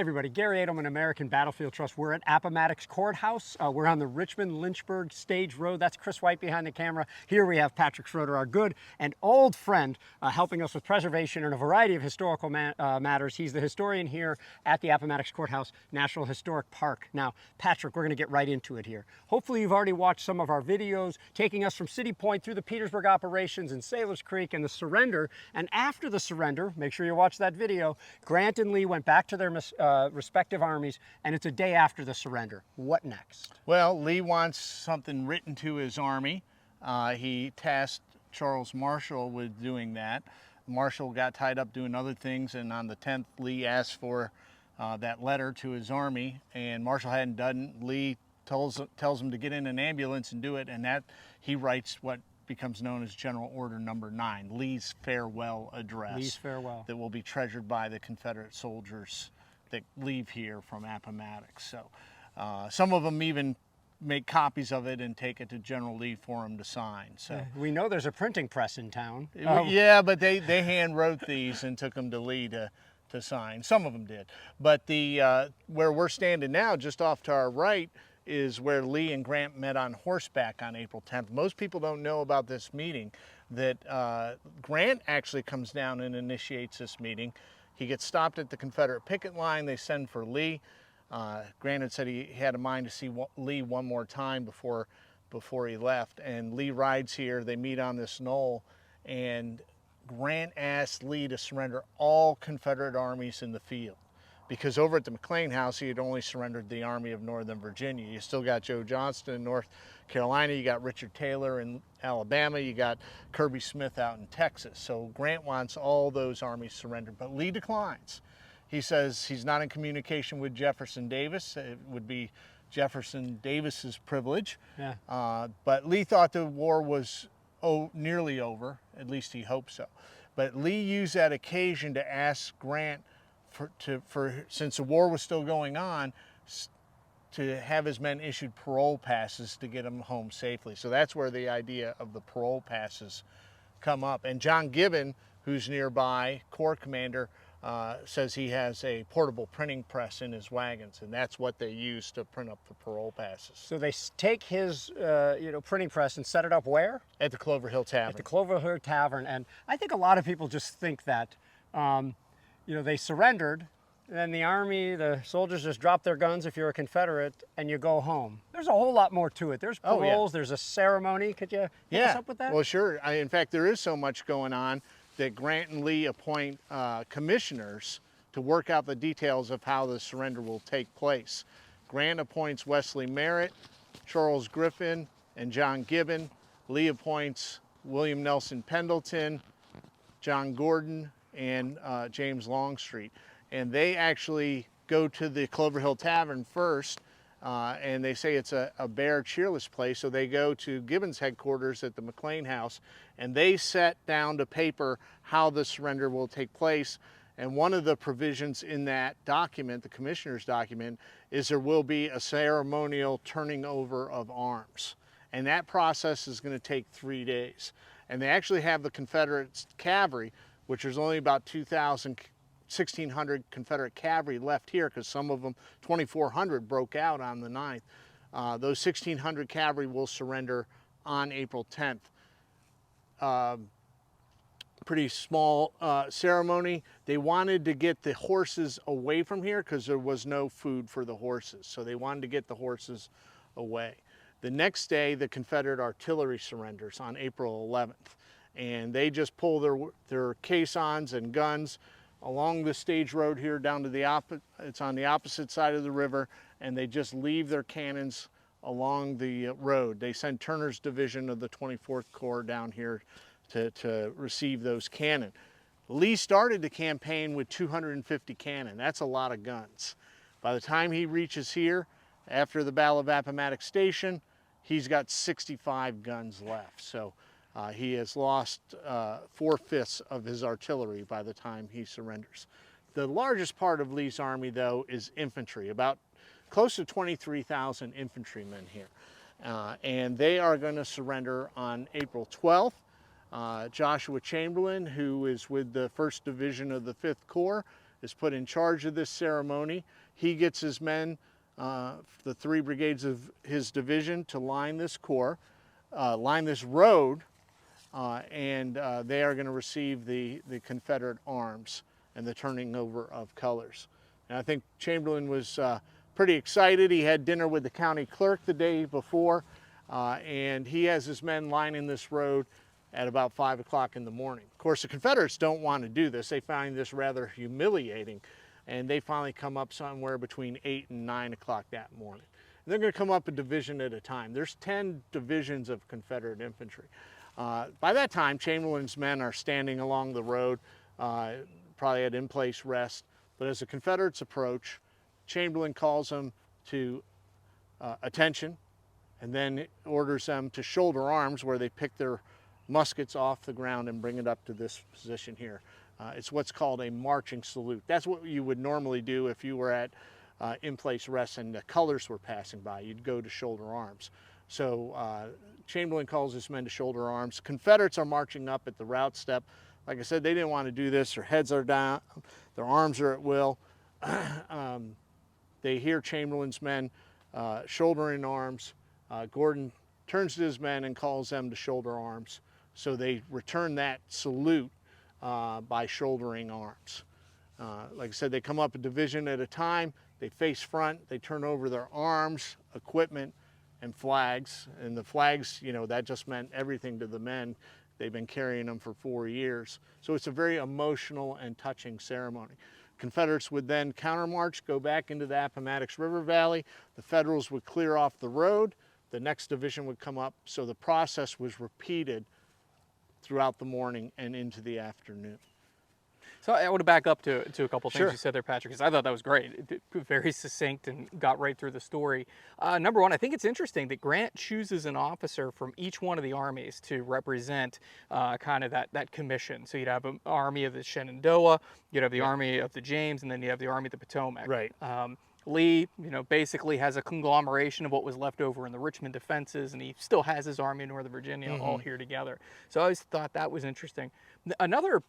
Hey everybody, Garry Adelman, American Battlefield Trust. We're at Appomattox Courthouse. We're on the Richmond-Lynchburg Stage Road. That's Kris White behind the camera. Here we have Patrick Schroeder, our good and old friend, helping us with preservation and a variety of historical matters. He's the historian here at the Appomattox Courthouse National Historic Park. Now, Patrick, we're going to get right into it here. Hopefully you've already watched some of our videos taking us from City Point through the Petersburg operations and Sailors Creek and the surrender. And after the surrender, make sure you watch that video, Grant and Lee went back to their respective armies, and it's a day after the surrender. What next? Well, Lee wants something written to his army. He tasked Charles Marshall with doing that. Marshall got tied up doing other things, and on the 10th, Lee asked for that letter to his army, and Marshall hadn't done it. Lee tells him to get in an ambulance and do it, and that he writes what becomes known as General Order Number 9, Lee's farewell address. Lee's farewell. That will be treasured by the Confederate soldiers that leave here from Appomattox. So some of them even make copies of it and take it to General Lee for him to sign. So we know there's a printing press in town. Yeah, but they hand wrote these and took them to Lee to sign. Some of them did. But the where we're standing now, just off to our right, is where Lee and Grant met on horseback on April 10th. Most people don't know about this meeting, that Grant actually comes down and initiates this meeting. He gets stopped at the Confederate picket line. They send for Lee. Grant had said he had a mind to see Lee one more time before he left. And Lee rides here. They meet on this knoll. And Grant asked Lee to surrender all Confederate armies in the field, because over at the McLean House, he had only surrendered the Army of Northern Virginia. You still got Joe Johnston in North Carolina. You got Richard Taylor in Alabama. You got Kirby Smith out in Texas. So Grant wants all those armies surrendered, but Lee declines. He says he's not in communication with Jefferson Davis. It would be Jefferson Davis's privilege. Yeah. But Lee thought the war was nearly over. At least he hoped so. But Lee used that occasion to ask Grant since the war was still going on, to have his men issued parole passes to get them home safely. So that's where the idea of the parole passes come up. And John Gibbon, who's nearby, Corps commander, says he has a portable printing press in his wagons, and that's what they use to print up the parole passes. So they take his printing press and set it up where? At the Clover Hill Tavern. At the Clover Hill Tavern. And I think a lot of people just think that they surrendered, and then the army, the soldiers just drop their guns if you're a Confederate, and you go home. There's a whole lot more to it. There's paroles, there's a ceremony. Could you hit us up with that? Well, sure. In fact, there is so much going on that Grant and Lee appoint commissioners to work out the details of how the surrender will take place. Grant appoints Wesley Merritt, Charles Griffin, and John Gibbon. Lee appoints William Nelson Pendleton, John Gordon, and James Longstreet. And they actually go to the Clover Hill Tavern first, and they say it's a bare, cheerless place, so they go to Gibbon's headquarters at the McLean House, and they set down to paper how the surrender will take place. And one of the provisions in that document, the commissioner's document, is there will be a ceremonial turning over of arms. And that process is going to take 3 days. And they actually have the Confederate cavalry, which there's only about 1,600 Confederate cavalry left here, because some of them, 2,400, broke out on the 9th. Those 1,600 cavalry will surrender on April 10th. Pretty small ceremony. They wanted to get the horses away from here because there was no food for the horses. So they wanted to get the horses away. The next day, the Confederate artillery surrenders on April 11th. And they just pull their caissons and guns along the stage road here down to it's on the opposite side of the river, and they just leave their cannons along the road. They send Turner's division of the 24th Corps down here to receive those cannon. Lee started the campaign with 250 cannon. That's a lot of guns. By the time he reaches here, after the Battle of Appomattox Station, he's got 65 guns left. So he has lost 4/5 of his artillery by the time he surrenders. The largest part of Lee's army, though, is infantry, about close to 23,000 infantrymen here. And they are going to surrender on April 12th. Joshua Chamberlain, who is with the 1st Division of the 5th Corps, is put in charge of this ceremony. He gets his men, the 3 brigades of his division, to line this corps, line this road, and they are going to receive the Confederate arms and the turning over of colors. And I think Chamberlain was pretty excited. He had dinner with the county clerk the day before, and he has his men lining this road at about 5 o'clock in the morning. Of course, the Confederates don't want to do this. They find this rather humiliating, and they finally come up somewhere between 8 and 9 o'clock that morning. And they're going to come up a division at a time. There's 10 divisions of Confederate infantry. By that time, Chamberlain's men are standing along the road, probably at in-place rest. But as the Confederates approach, Chamberlain calls them to attention, and then orders them to shoulder arms, where they pick their muskets off the ground and bring it up to this position here. It's what's called a marching salute. That's what you would normally do if you were at in-place rest and the colors were passing by. You'd go to shoulder arms. So Chamberlain calls his men to shoulder arms. Confederates are marching up at the route step. Like I said, they didn't want to do this. Their heads are down, their arms are at will. They hear Chamberlain's men shouldering arms. Gordon turns to his men and calls them to shoulder arms. So they return that salute by shouldering arms. Like I said, they come up a division at a time. They face front. They turn over their arms, equipment, and flags. And the flags, you know, that just meant everything to the men. They've been carrying them for 4 years. So it's a very emotional and touching ceremony. Confederates would then countermarch, go back into the Appomattox River Valley. The Federals would clear off the road. The next division would come up. So the process was repeated throughout the morning and into the afternoon. So I want to back up to a couple things Sure. you said there, Patrick, because I thought that was great. Very succinct and got right through the story. Number one, I think it's interesting that Grant chooses an officer from each one of the armies to represent kind of that commission. So you'd have an army of the Shenandoah, you'd have the army of the James, and then you have the army of the Potomac. Right. Lee, you know, basically has a conglomeration of what was left over in the Richmond defenses, and he still has his army in Northern Virginia all here together. So I always thought that was interesting. Another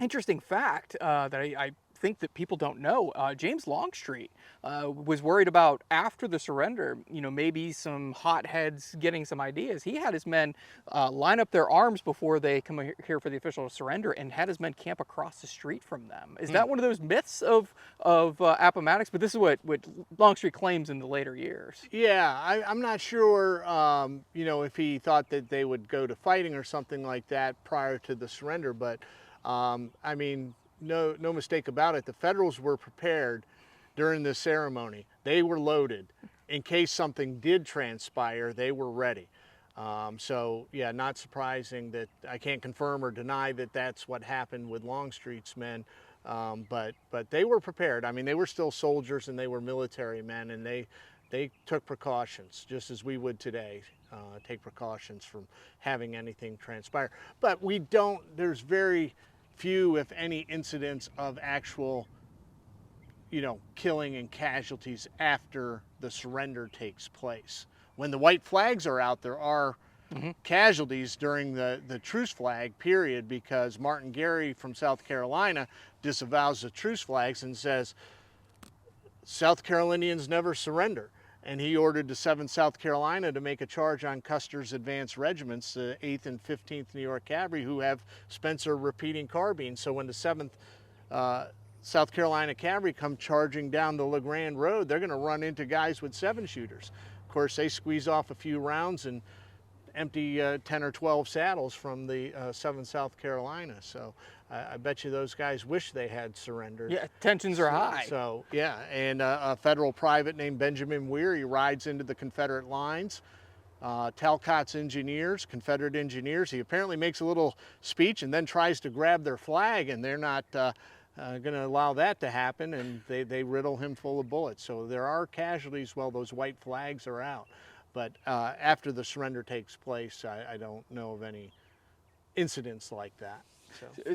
interesting fact that I think that people don't know, James Longstreet was worried about after the surrender, you know, maybe some hotheads getting some ideas. He had his men line up their arms before they come here for the official surrender, and had his men camp across the street from them. Is that one of those myths of Appomattox? But this is what Longstreet claims in the later years. Yeah, I'm not sure, you know, if he thought that they would go to fighting or something like that prior to the surrender, but I mean, no mistake about it. The Federals were prepared during this ceremony. They were loaded. In case something did transpire, they were ready. So yeah, not surprising that I can't confirm or deny that that's what happened with Longstreet's men. But they were prepared. I mean, they were still soldiers and they were military men, and they took precautions just as we would today. Take precautions from having anything transpire. But there's very few, if any, incidents of actual, you know, killing and casualties after the surrender takes place. When the white flags are out, there are casualties during the truce flag period, because Martin Garry from South Carolina disavows the truce flags and says South Carolinians never surrender. And he ordered the 7th South Carolina to make a charge on Custer's advanced regiments, the 8th and 15th New York Cavalry, who have Spencer repeating carbines. So when the 7th South Carolina Cavalry come charging down the LeGrand Road, they're going to run into guys with 7-shooters. Of course, they squeeze off a few rounds and empty 10 or 12 saddles from the 7th South Carolina. So I bet you those guys wish they had surrendered. Yeah, tensions are high. So yeah, and a federal private named Benjamin Weir, he rides into the Confederate lines. Talcott's engineers, Confederate engineers, he apparently makes a little speech and then tries to grab their flag, and they're not going to allow that to happen, and they riddle him full of bullets. So there are casualties while those white flags are out. But after the surrender takes place, I don't know of any incidents like that.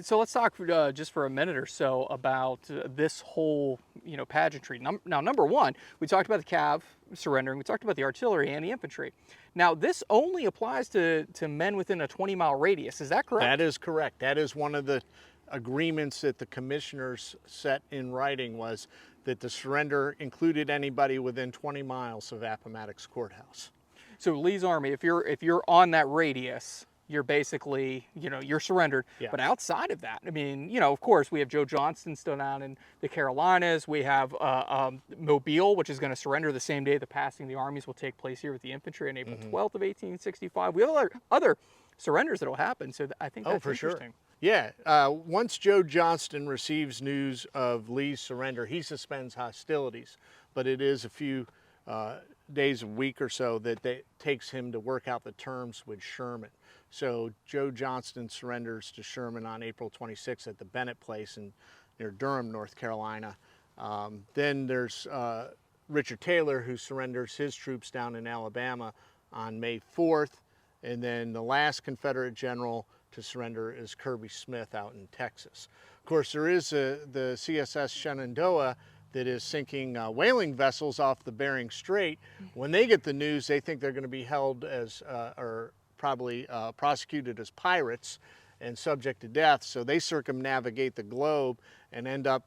So let's talk just for a minute or so about this whole, you know, pageantry. Now, number one, we talked about the cav surrendering. We talked about the artillery and the infantry. Now, this only applies to men within a 20-mile radius. Is that correct? That is correct. That is one of the agreements that the commissioners set in writing was that the surrender included anybody within 20 miles of Appomattox Courthouse. So Lee's Army, if you're on that radius, you're basically, you're surrendered. Yeah. But outside of that, I mean, of course, we have Joe Johnston still down in the Carolinas. We have Mobile, which is going to surrender the same day the passing of the armies will take place here with the infantry on April 12th of 1865. We have other surrenders that will happen. So I think that's interesting. Sure. Yeah, once Joe Johnston receives news of Lee's surrender, he suspends hostilities, but it is a few days, a week or so, that it takes him to work out the terms with Sherman. So Joe Johnston surrenders to Sherman on April 26th at the Bennett Place near Durham, North Carolina. Then there's Richard Taylor, who surrenders his troops down in Alabama on May 4th. And then the last Confederate general to surrender is Kirby Smith out in Texas. Of course, there is the CSS Shenandoah that is sinking whaling vessels off the Bering Strait. When they get the news, they think they're going to be held as, or probably prosecuted as pirates and subject to death. So they circumnavigate the globe and end up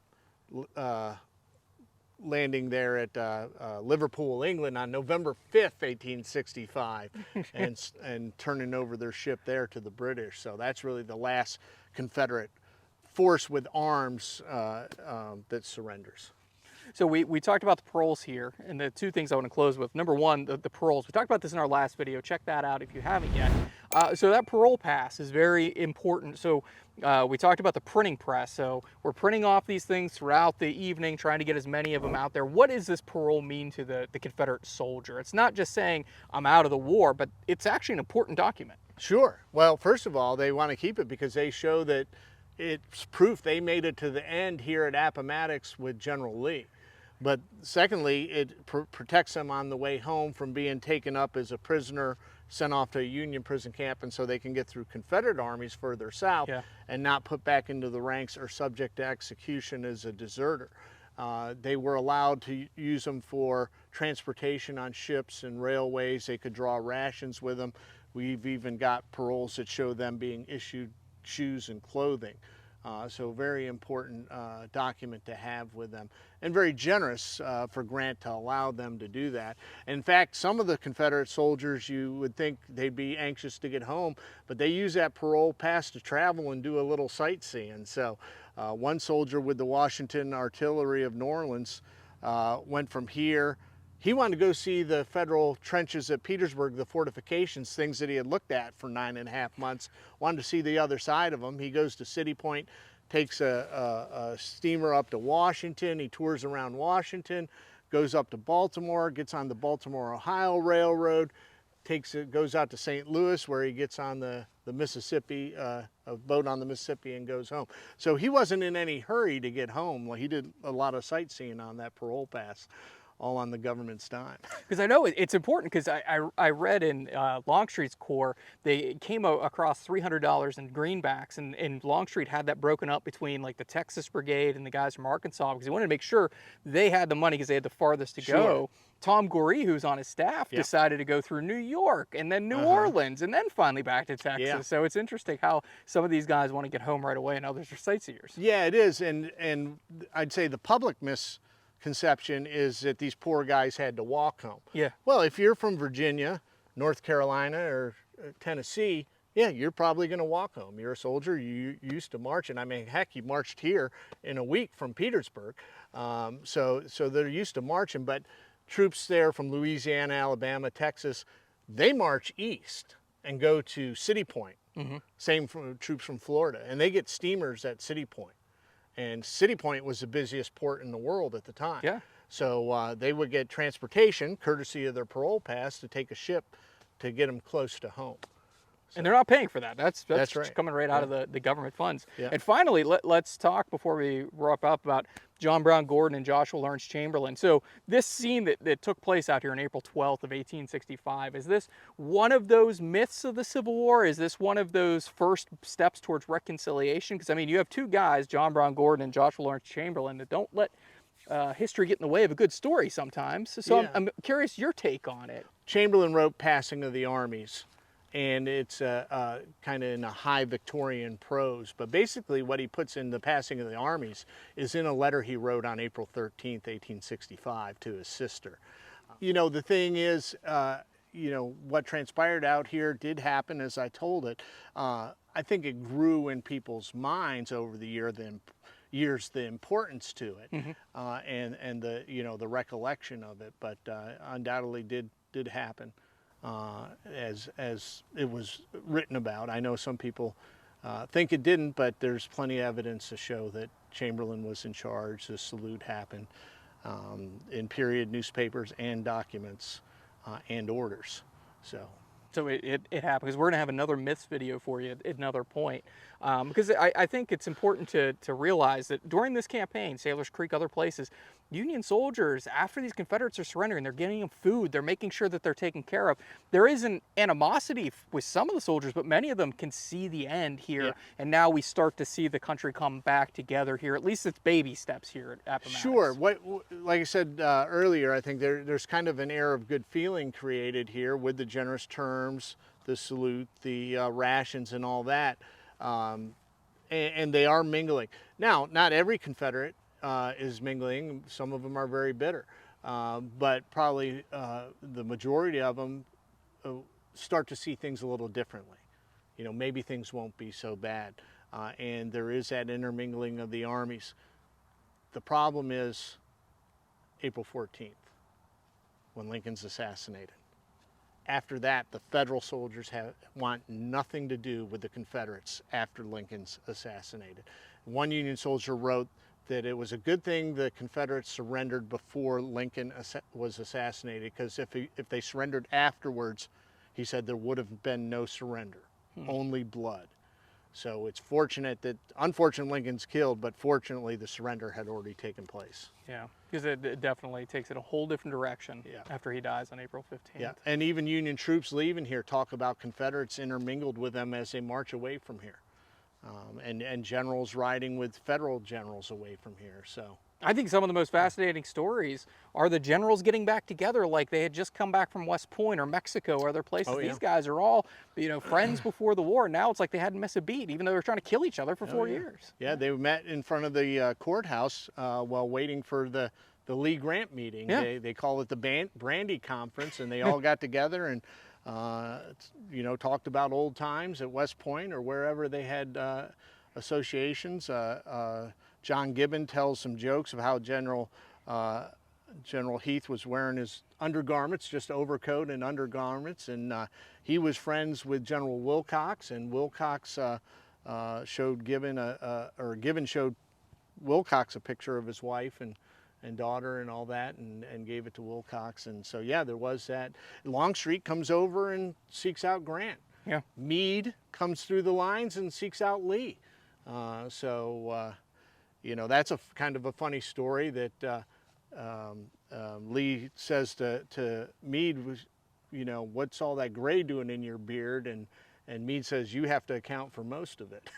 landing there at Liverpool, England on November 5th, 1865, and turning over their ship there to the British. So that's really the last Confederate force with arms that surrenders. So we talked about the paroles here, and the two things I want to close with. Number one, the paroles. We talked about this in our last video. Check that out if you haven't yet. So that parole pass is very important. So we talked about the printing press. So we're printing off these things throughout the evening, trying to get as many of them out there. What does this parole mean to the Confederate soldier? It's not just saying I'm out of the war, but it's actually an important document. Sure. Well, first of all, they want to keep it because they show that it's proof they made it to the end here at Appomattox with General Lee. But secondly, it protects them on the way home from being taken up as a prisoner, sent off to a Union prison camp, and so they can get through Confederate armies further south and not put back into the ranks or subject to execution as a deserter. They were allowed to use them for transportation on ships and railways. They could draw rations with them. We've even got paroles that show them being issued shoes and clothing. So very important document to have with them, and very generous for Grant to allow them to do that. In fact, some of the Confederate soldiers, you would think they'd be anxious to get home, but they use that parole pass to travel and do a little sightseeing. So one soldier with the Washington Artillery of New Orleans went from here. He wanted to go see the Federal trenches at Petersburg, the fortifications, things that he had looked at for 9.5 months, wanted to see the other side of them. He goes to City Point, takes a steamer up to Washington. He tours around Washington, goes up to Baltimore, gets on the Baltimore-Ohio Railroad, goes out to St. Louis, where he gets on the Mississippi, a boat on the Mississippi, and goes home. So he wasn't in any hurry to get home. He did a lot of sightseeing on that parole pass, all on the government's dime. Because I know it's important, because I read in Longstreet's Corps, they came across $300 in greenbacks, and Longstreet had that broken up between like the Texas Brigade and the guys from Arkansas, because he wanted to make sure they had the money because they had the farthest to go. Tom Goree, who's on his staff, decided to go through New York and then New Orleans and then finally back to Texas. So it's interesting how some of these guys want to get home right away and others are sightseers. Yeah, it is. And I'd say the public misconception is that these poor guys had to walk home. Yeah. Well, if you're from Virginia, North Carolina, or Tennessee, yeah, you're probably going to walk home. You're a soldier. You used to march, and I mean, heck, you marched here in a week from Petersburg. So they're used to marching. But troops there from Louisiana, Alabama, Texas, they march east and go to City Point. Same for troops from Florida, and they get steamers at City Point. And City Point was the busiest port in the world at the time. Yeah. So they would get transportation, courtesy of their parole pass, to take a ship to get them close to home. So, and they're not paying for that. That's right. Coming right out of the government funds. And finally, let's talk, before we wrap up, about John Brown Gordon and Joshua Lawrence Chamberlain. So this scene that took place out here on April 12th of 1865, is this one of those myths of the Civil War? Is this one of those first steps towards reconciliation? Because, I mean, you have two guys, John Brown Gordon and Joshua Lawrence Chamberlain, that don't let history get in the way of a good story sometimes. So I'm curious your take on it. Chamberlain wrote Passing of the Armies. and it's kind of in a high Victorian prose. But basically what he puts in the passing of the armies is in a letter he wrote on April 13th, 1865 to his sister. You know, the thing is, you know, what transpired out here did happen as I told it. I think it grew in people's minds over the years the importance to it, and the, you know, the recollection of it, but undoubtedly did happen as it was written about. I know some people think it didn't, but there's plenty of evidence to show that Chamberlain was in charge. The salute happened in period newspapers and documents and orders. So it happened, because we're going to have another myths video for you at another point. Because I think it's important to realize that during this campaign, Sailors Creek, other places, Union soldiers, after these Confederates are surrendering, they're getting them food, they're making sure that they're taken care of. There is an animosity with some of the soldiers, but many of them can see the end here. Yeah. And now we start to see the country come back together here. At least it's baby steps here at Appomattox. Sure. Like I said earlier, I think there's kind of an air of good feeling created here with the generous terms, the salute, the rations, and all that. And they are mingling. Now, not every Confederate is mingling. Some of them are very bitter. But probably the majority of them start to see things a little differently. You know, maybe things won't be so bad. And there is that intermingling of the armies. The problem is April 14th, when Lincoln's assassinated. After that, the Federal soldiers want nothing to do with the Confederates after Lincoln's assassinated. One Union soldier wrote that it was a good thing the Confederates surrendered before Lincoln was assassinated, because if they surrendered afterwards, he said there would have been no surrender, only blood. So it's unfortunate Lincoln's killed, but fortunately the surrender had already taken place. Yeah, because it definitely takes it a whole different direction after he dies on April 15th. Yeah, and even Union troops leaving here talk about Confederates intermingled with them as they march away from here. And generals riding with Federal generals away from here. So I think some of the most fascinating stories are the generals getting back together, like they had just come back from West Point or Mexico or other places. These guys are all, you know, friends before the war. Now it's like they hadn't missed a beat, even though they were trying to kill each other for 4 years. Yeah, they met in front of the courthouse while waiting for the Lee Grant meeting. They call it the Brandy Conference, and they all got together and you know, talked about old times at West Point or wherever they had associations. John Gibbon tells some jokes of how General Heath was wearing his undergarments, just overcoat and undergarments, and he was friends with General Wilcox, and Wilcox showed Gibbon Gibbon showed Wilcox a picture of his wife and daughter and all that, and gave it to Wilcox. And so yeah, there was that. Longstreet comes over and seeks out Grant. Yeah. Meade comes through the lines and seeks out Lee. You know, that's a kind of a funny story that Lee says to Meade, you know, what's all that gray doing in your beard? And Meade says, you have to account for most of it.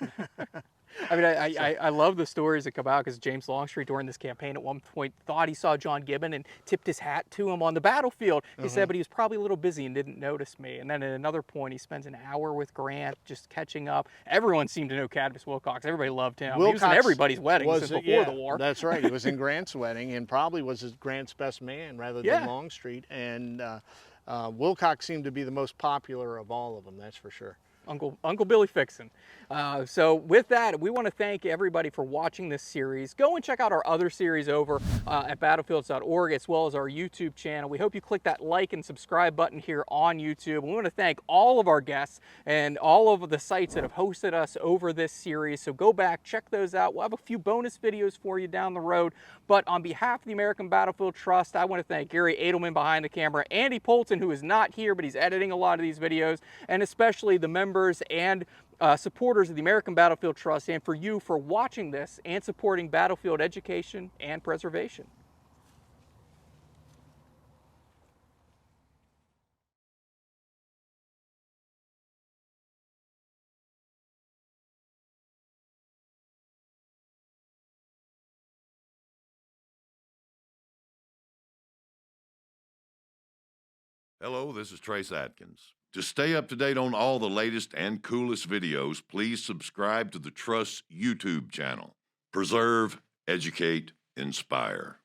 I mean, I love the stories that come out, because James Longstreet during this campaign at one point thought he saw John Gibbon and tipped his hat to him on the battlefield. He said, but he was probably a little busy and didn't notice me. And then at another point, he spends an hour with Grant just catching up. Everyone seemed to know Cadmus Wilcox. Everybody loved him. He was in everybody's wedding since before the war. That's right. He was in Grant's wedding and probably was Grant's best man rather than Longstreet. And Wilcox seemed to be the most popular of all of them, that's for sure. Uncle Billy Fixin. So with that, we want to thank everybody for watching this series. Go and check out our other series over at battlefields.org, as well as our YouTube channel. We hope you click that like and subscribe button here on YouTube. We want to thank all of our guests and all of the sites that have hosted us over this series. So go back, check those out. We'll have a few bonus videos for you down the road. But on behalf of the American Battlefield Trust, I want to thank Garry Adelman behind the camera, Andy Polton, who is not here, but he's editing a lot of these videos, and especially the members and supporters of the American Battlefield Trust, and for you for watching this and supporting battlefield education and preservation. Hello, this is Trace Atkins. To stay up to date on all the latest and coolest videos, please subscribe to the Trust's YouTube channel. Preserve, educate, inspire.